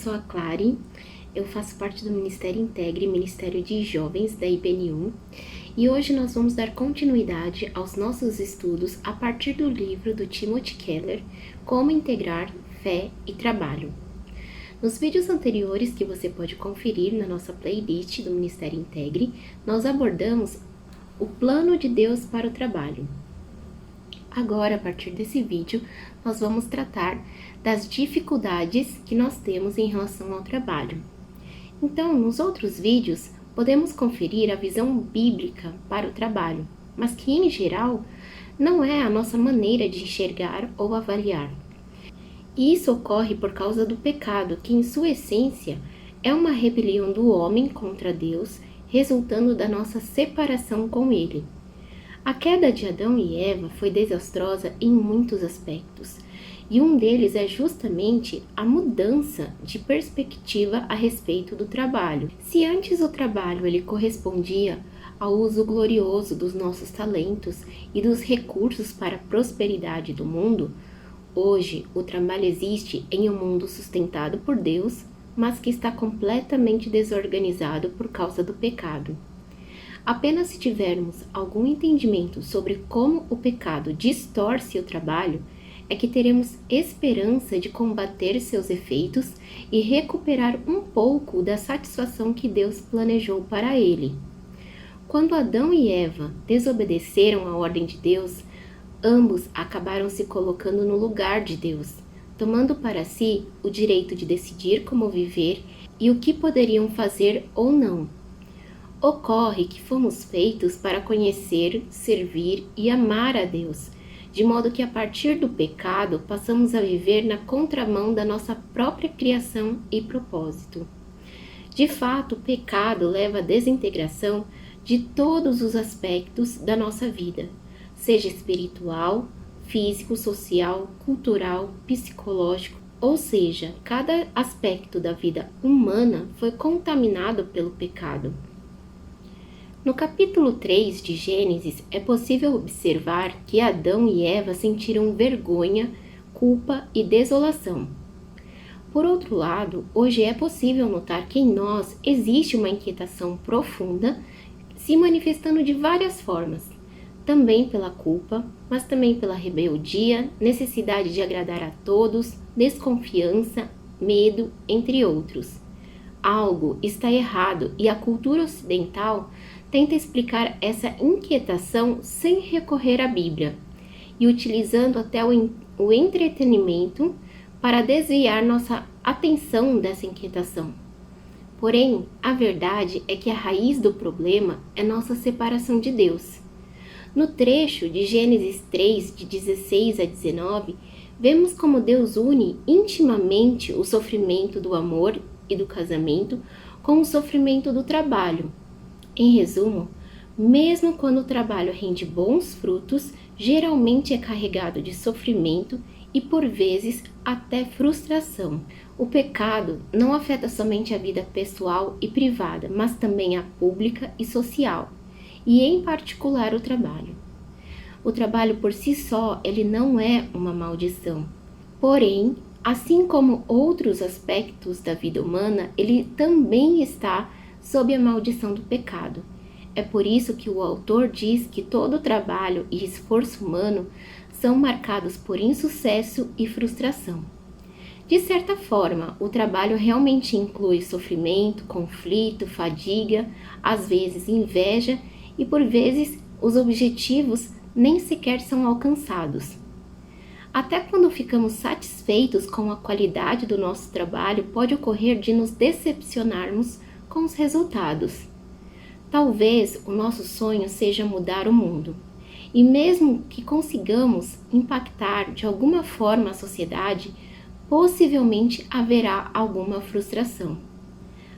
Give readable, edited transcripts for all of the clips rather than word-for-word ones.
sou a Clary, eu faço parte do Ministério Integre, Ministério de Jovens da IBNU, e hoje nós vamos dar continuidade aos nossos estudos a partir do livro do Timothy Keller, Como Integrar Fé e Trabalho. Nos vídeos anteriores que você pode conferir na nossa playlist do Ministério Integre, nós abordamos o plano de Deus para o trabalho. Agora, a partir desse vídeo, nós vamos tratar das dificuldades que nós temos em relação ao trabalho. Então, nos outros vídeos, podemos conferir a visão bíblica para o trabalho, mas que, em geral, não é a nossa maneira de enxergar ou avaliar. E isso ocorre por causa do pecado, que, em sua essência, é uma rebelião do homem contra Deus, resultando da nossa separação com Ele. A queda de Adão e Eva foi desastrosa em muitos aspectos, e um deles é justamente a mudança de perspectiva a respeito do trabalho. Se antes o trabalho ele correspondia ao uso glorioso dos nossos talentos e dos recursos para a prosperidade do mundo, hoje o trabalho existe em um mundo sustentado por Deus, mas que está completamente desorganizado por causa do pecado. Apenas se tivermos algum entendimento sobre como o pecado distorce o trabalho, é que teremos esperança de combater seus efeitos e recuperar um pouco da satisfação que Deus planejou para ele. Quando Adão e Eva desobedeceram à ordem de Deus, ambos acabaram se colocando no lugar de Deus, tomando para si o direito de decidir como viver e o que poderiam fazer ou não. Ocorre que fomos feitos para conhecer, servir e amar a Deus, de modo que a partir do pecado passamos a viver na contramão da nossa própria criação e propósito. De fato, o pecado leva à desintegração de todos os aspectos da nossa vida, seja espiritual, físico, social, cultural, psicológico, ou seja, cada aspecto da vida humana foi contaminado pelo pecado. No capítulo 3 de Gênesis, é possível observar que Adão e Eva sentiram vergonha, culpa e desolação. Por outro lado, hoje é possível notar que em nós existe uma inquietação profunda, se manifestando de várias formas, também pela culpa, mas também pela rebeldia, necessidade de agradar a todos, desconfiança, medo, entre outros. Algo está errado e a cultura ocidental tenta explicar essa inquietação sem recorrer à Bíblia e utilizando até o entretenimento para desviar nossa atenção dessa inquietação. Porém, a verdade é que a raiz do problema é nossa separação de Deus. No trecho de Gênesis 3, de 16 a 19, vemos como Deus une intimamente o sofrimento do amor e do casamento com o sofrimento do trabalho. Em resumo, mesmo quando o trabalho rende bons frutos, geralmente é carregado de sofrimento e, por vezes, até frustração. O pecado não afeta somente a vida pessoal e privada, mas também a pública e social, e em particular o trabalho. O trabalho por si só, ele não é uma maldição. Porém, assim como outros aspectos da vida humana, ele também está sob a maldição do pecado. É por isso que o autor diz que todo trabalho e esforço humano são marcados por insucesso e frustração. De certa forma, o trabalho realmente inclui sofrimento, conflito, fadiga, às vezes inveja e por vezes os objetivos nem sequer são alcançados. Até quando ficamos satisfeitos com a qualidade do nosso trabalho, pode ocorrer de nos decepcionarmos com os resultados. Talvez o nosso sonho seja mudar o mundo, e mesmo que consigamos impactar de alguma forma a sociedade, possivelmente haverá alguma frustração.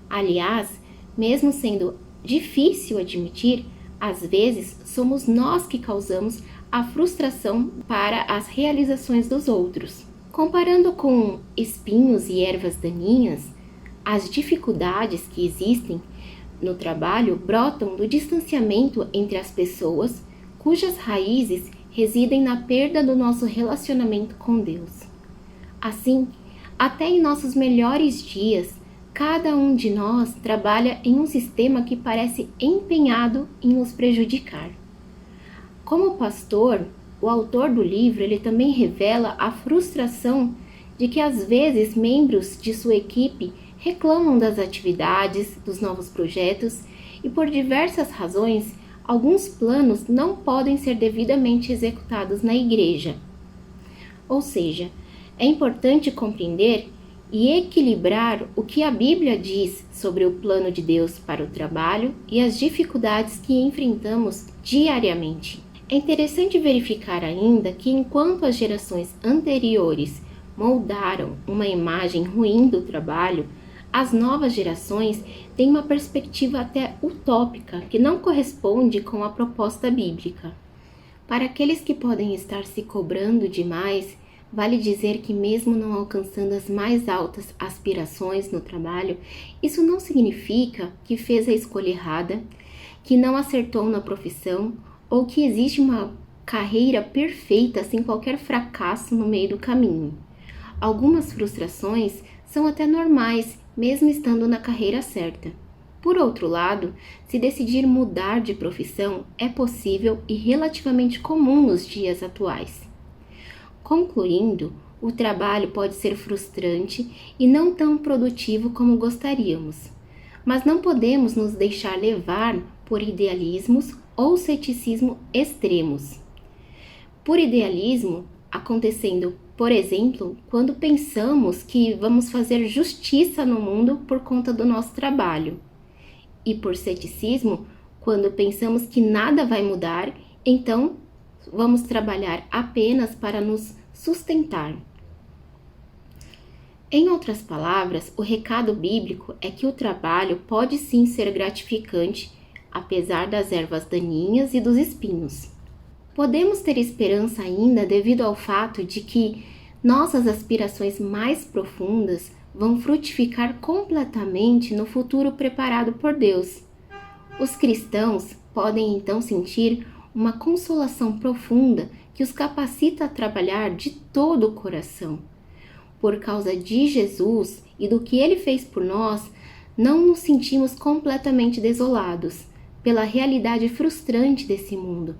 Aliás, mesmo sendo difícil admitir, às vezes somos nós que causamos a frustração para as realizações dos outros. Comparando com espinhos e ervas daninhas, as dificuldades que existem no trabalho brotam do distanciamento entre as pessoas, cujas raízes residem na perda do nosso relacionamento com Deus. Assim, Até em nossos melhores dias, cada um de nós trabalha em um sistema que parece empenhado em nos prejudicar. Como pastor, o autor do livro ele também revela a frustração de que às vezes membros de sua equipe reclamam das atividades, dos novos projetos e por diversas razões, alguns planos não podem ser devidamente executados na igreja. Ou seja, é importante compreender e equilibrar o que a Bíblia diz sobre o plano de Deus para o trabalho e as dificuldades que enfrentamos diariamente. É interessante verificar ainda que enquanto as gerações anteriores moldaram uma imagem ruim do trabalho, as novas gerações têm uma perspectiva até utópica que não corresponde com a proposta bíblica. Para aqueles que podem estar se cobrando demais, vale dizer que mesmo não alcançando as mais altas aspirações no trabalho, isso não significa que fez a escolha errada, que não acertou na profissão ou que existe uma carreira perfeita sem qualquer fracasso no meio do caminho. Algumas frustrações são até normais, mesmo estando na carreira certa. Por outro lado, se decidir mudar de profissão é possível e relativamente comum nos dias atuais. Concluindo, o trabalho pode ser frustrante e não tão produtivo como gostaríamos, mas não podemos nos deixar levar por idealismos ou ceticismo extremos. Por idealismo, acontecendo, por exemplo, quando pensamos que vamos fazer justiça no mundo por conta do nosso trabalho. E por ceticismo, quando pensamos que nada vai mudar, então vamos trabalhar apenas para nos sustentar. Em outras palavras, o recado bíblico é que o trabalho pode sim ser gratificante, apesar das ervas daninhas e dos espinhos. Podemos ter esperança ainda devido ao fato de que nossas aspirações mais profundas vão frutificar completamente no futuro preparado por Deus. Os cristãos podem então sentir uma consolação profunda que os capacita a trabalhar de todo o coração. Por causa de Jesus e do que Ele fez por nós, não nos sentimos completamente desolados pela realidade frustrante desse mundo.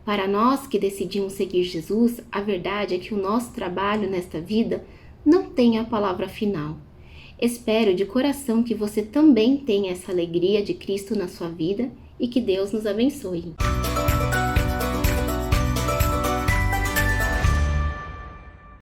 Para nós que decidimos seguir Jesus, a verdade é que o nosso trabalho nesta vida não tem a palavra final. Espero de coração que você também tenha essa alegria de Cristo na sua vida e que Deus nos abençoe.